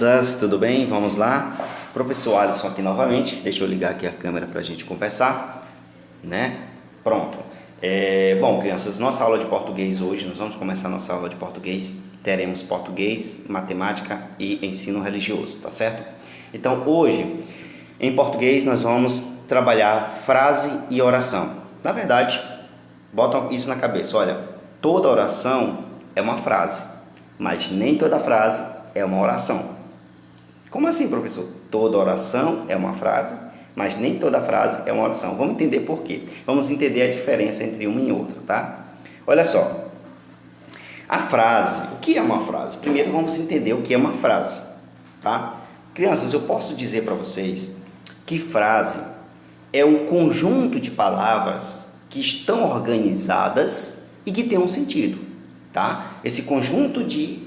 crianças, tudo bem? Vamos lá. Professor Alisson aqui novamente. Deixa eu ligar aqui a câmera para a gente conversar, né? Pronto. Bom, crianças, nossa aula de português hoje, nós vamos começar nossa aula de português. Teremos português, matemática e ensino religioso, tá certo? Então, hoje, em português, nós vamos trabalhar frase e oração. Na verdade, botam isso na cabeça. Olha, toda oração é uma frase, mas nem toda frase é uma oração. Como assim, professor? Toda oração é uma frase, mas nem toda frase é uma oração. Vamos entender por quê. Vamos entender a diferença entre uma e outra, tá? Olha só. A frase, o que é uma frase? Primeiro vamos entender o que é uma frase, tá? Crianças, eu posso dizer para vocês que frase é um conjunto de palavras que estão organizadas e que tem um sentido, tá? Esse conjunto de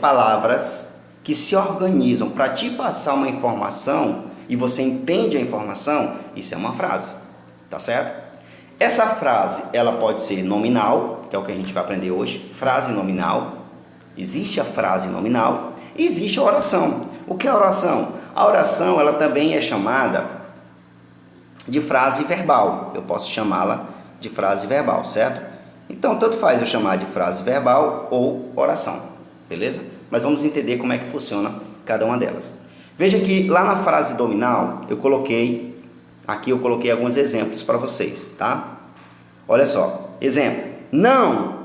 palavras que se organizam para te passar uma informação e você entende a informação, isso é uma frase, tá certo? Essa frase, ela pode ser nominal, que é o que a gente vai aprender hoje, frase nominal. Existe a frase nominal e existe a oração. O que é a oração? A oração, ela também é chamada de frase verbal. Eu posso chamá-la de frase verbal, certo? Então, tanto faz eu chamar de frase verbal ou oração, beleza? Mas vamos entender como é que funciona cada uma delas. Veja que lá na frase nominal, eu coloquei alguns exemplos para vocês, tá? Olha só, exemplo, não.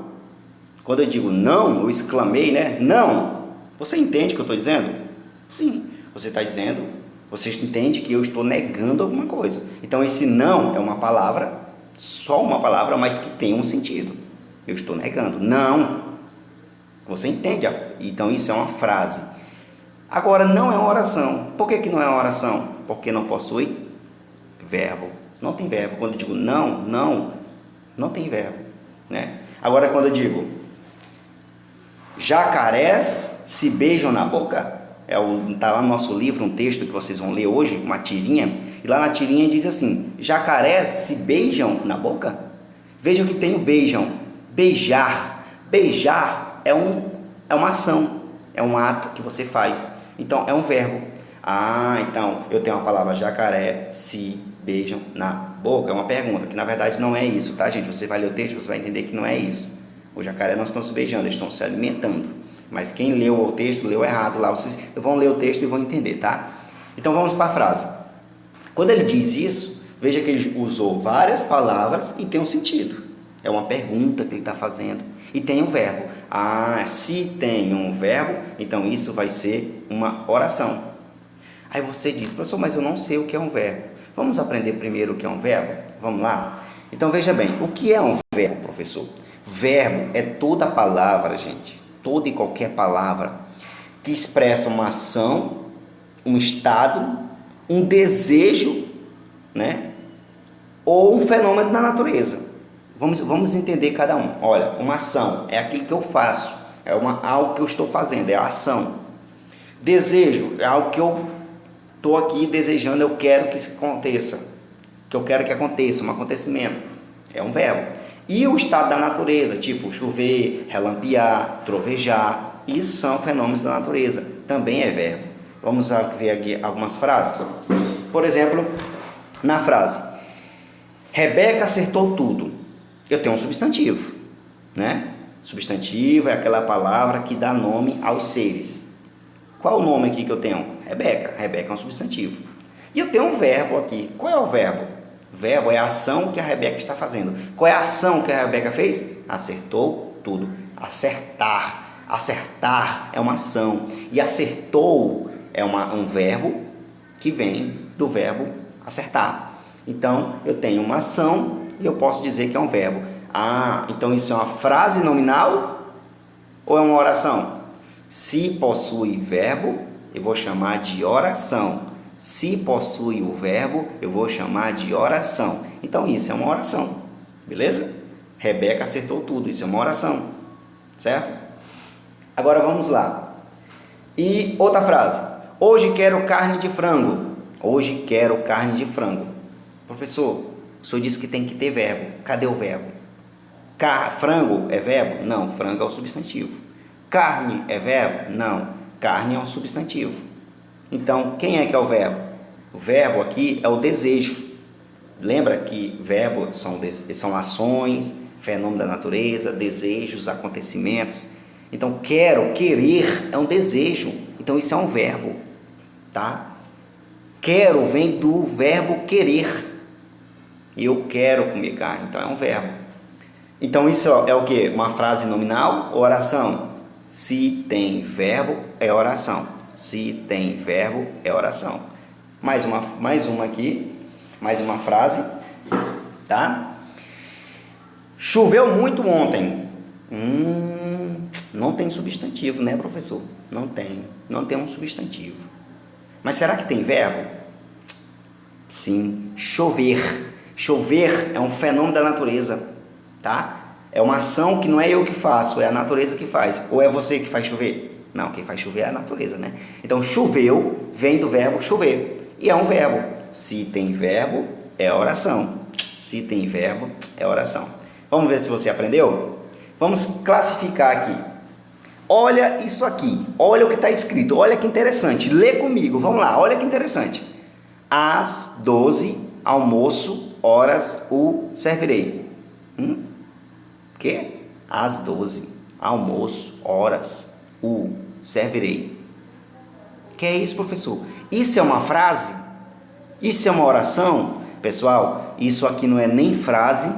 Quando eu digo não, eu exclamei, né? Não. Você entende o que eu estou dizendo? Sim, você está dizendo, você entende que eu estou negando alguma coisa. Então, esse não é uma palavra, só uma palavra, mas que tem um sentido. Eu estou negando, não. Você entende? Então, isso é uma frase. Agora, não é uma oração. Por que não é uma oração? Porque não possui verbo. Não tem verbo. Quando eu digo não tem verbo, né? Agora, quando eu digo jacarés se beijam na boca, tá lá no nosso livro um texto que vocês vão ler hoje, uma tirinha, e lá na tirinha diz assim: jacarés se beijam na boca? Vejam que tem o beijam. Beijar. Beijar é uma ação, é um ato que você faz. Então, é um verbo. Então, eu tenho a palavra jacaré se beijam na boca. É uma pergunta, que na verdade não é isso, tá, gente? Você vai ler o texto, você vai entender que não é isso. O jacaré não estão se beijando, eles estão se alimentando. Mas quem leu o texto, leu errado lá. Vocês vão ler o texto e vão entender, tá? Então, vamos para a frase. Quando ele diz isso, veja que ele usou várias palavras e tem um sentido. É uma pergunta que ele está fazendo. E tem um verbo. Se tem um verbo, então isso vai ser uma oração. Aí você diz: professor, mas eu não sei o que é um verbo. Vamos aprender primeiro o que é um verbo? Vamos lá? Então veja bem, o que é um verbo, professor? Verbo é toda palavra, gente, toda e qualquer palavra que expressa uma ação, um estado, um desejo, né? Ou um fenômeno da natureza. Vamos entender cada um. Olha, uma ação é aquilo que eu faço, algo que eu estou fazendo, é a ação. Desejo é algo que eu estou aqui desejando, eu quero que isso aconteça, um acontecimento, é um verbo. E o estado da natureza, tipo chover, relampear, trovejar, isso são fenômenos da natureza, também é verbo. Vamos ver aqui algumas frases. Por exemplo, na frase Rebeca acertou tudo, eu tenho um substantivo, né? Substantivo é aquela palavra que dá nome aos seres. Qual o nome aqui que eu tenho? Rebeca. Rebeca é um substantivo. E eu tenho um verbo aqui. Qual é o verbo? O verbo é a ação que a Rebeca está fazendo. Qual é a ação que a Rebeca fez? Acertou tudo. Acertar. Acertar é uma ação. E acertou é um verbo que vem do verbo acertar. Então, eu tenho uma ação e eu posso dizer que é um verbo. Então isso é uma frase nominal ou é uma oração? Se possui verbo, eu vou chamar de oração. Se possui o verbo, eu vou chamar de oração. Então isso é uma oração, beleza? Rebeca acertou tudo, isso é uma oração, certo? Agora vamos lá. E outra frase. Hoje quero carne de frango. Hoje quero carne de frango. Professor, o senhor disse que tem que ter verbo. Cadê o verbo? Frango é verbo? Não, frango é o substantivo. Carne é verbo? Não. Carne é um substantivo. Então, quem é que é o verbo? O verbo aqui é o desejo. Lembra que verbos são ações, fenômeno da natureza, desejos, acontecimentos. Então, quero, querer é um desejo. Então, isso é um verbo, tá? Quero vem do verbo querer. Eu quero comer carne, então é um verbo. Então, isso é o quê? Uma frase nominal ou oração? Se tem verbo, é oração. Se tem verbo, é oração. Mais uma aqui, mais uma frase, tá? Choveu muito ontem. Não tem substantivo, né, professor? Não tem um substantivo. Mas será que tem verbo? Sim, chover. Chover é um fenômeno da natureza, tá? É uma ação que não é eu que faço, é a natureza que faz. Ou é você que faz chover? Não, quem faz chover é a natureza, né? Então, choveu vem do verbo chover. E é um verbo. Se tem verbo, é oração. Se tem verbo, é oração. Vamos ver se você aprendeu? Vamos classificar aqui. Olha isso aqui. Olha o que está escrito. Olha que interessante. Lê comigo. Vamos lá. Olha que interessante. Às 12, almoço, horas, o servirei. Que? Às 12, almoço, horas, o servirei. Que é isso, professor? Isso é uma frase? Isso é uma oração? Pessoal, isso aqui não é nem frase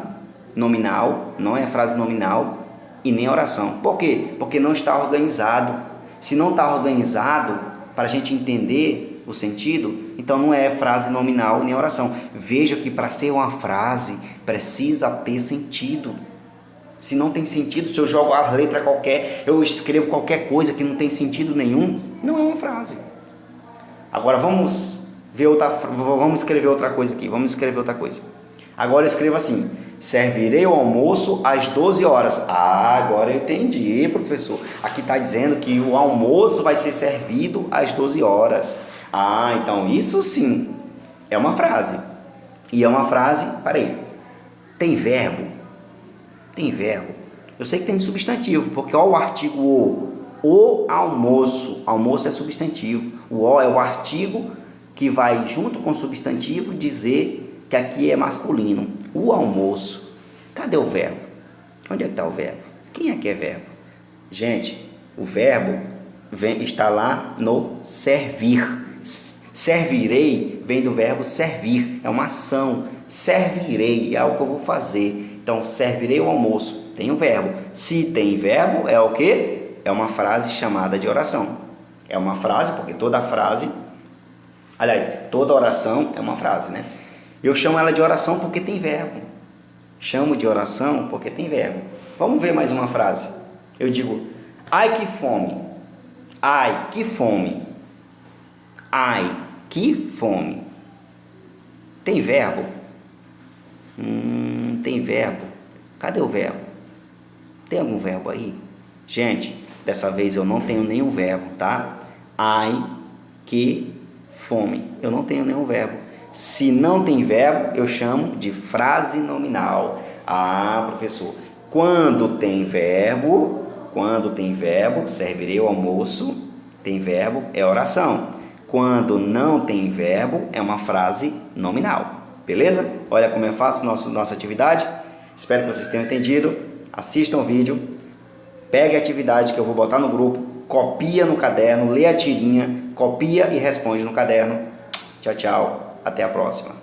nominal, não é frase nominal e nem oração. Por quê? Porque não está organizado. Se não está organizado, para a gente entender o sentido, então não é frase nominal nem oração. Veja que para ser uma frase, precisa ter sentido. Se não tem sentido, se eu jogo a letra qualquer, eu escrevo qualquer coisa que não tem sentido nenhum, não é uma frase. Agora vamos escrever outra coisa aqui. Vamos escrever outra coisa. Agora eu escrevo assim: servirei o almoço às 12 horas. Agora eu entendi, professor. Aqui está dizendo que o almoço vai ser servido às 12 horas. Então isso sim é uma frase. E é uma frase, tem verbo? Tem verbo. Eu sei que tem substantivo, porque olha o artigo o almoço. Almoço é substantivo. O é o artigo que vai junto com o substantivo dizer que aqui é masculino. O almoço. Cadê o verbo? Onde é que está o verbo? Quem é que é verbo? Gente, o verbo está lá no servir. Servirei vem do verbo servir. É uma ação. Servirei é algo que eu vou fazer. Então, servirei o almoço. Tem um verbo. Se tem verbo, é o quê? É uma frase chamada de oração. É uma frase, porque toda oração é uma frase, né? Eu chamo ela de oração porque tem verbo. Chamo de oração porque tem verbo. Vamos ver mais uma frase. Eu digo: ai que fome. Ai que fome. Ai que fome. Tem verbo? Tem verbo. Cadê o verbo? Tem algum verbo aí? Gente, dessa vez eu não tenho nenhum verbo, tá? Ai que fome. Eu não tenho nenhum verbo. Se não tem verbo, eu chamo de frase nominal. Professor, quando tem verbo, servirei o almoço, tem verbo, é oração. Quando não tem verbo, é uma frase nominal. Beleza? Olha como é fácil nossa atividade. Espero que vocês tenham entendido. Assistam o vídeo. Pegue a atividade que eu vou botar no grupo. Copia no caderno. Lê a tirinha. Copia e responde no caderno. Tchau, tchau. Até a próxima.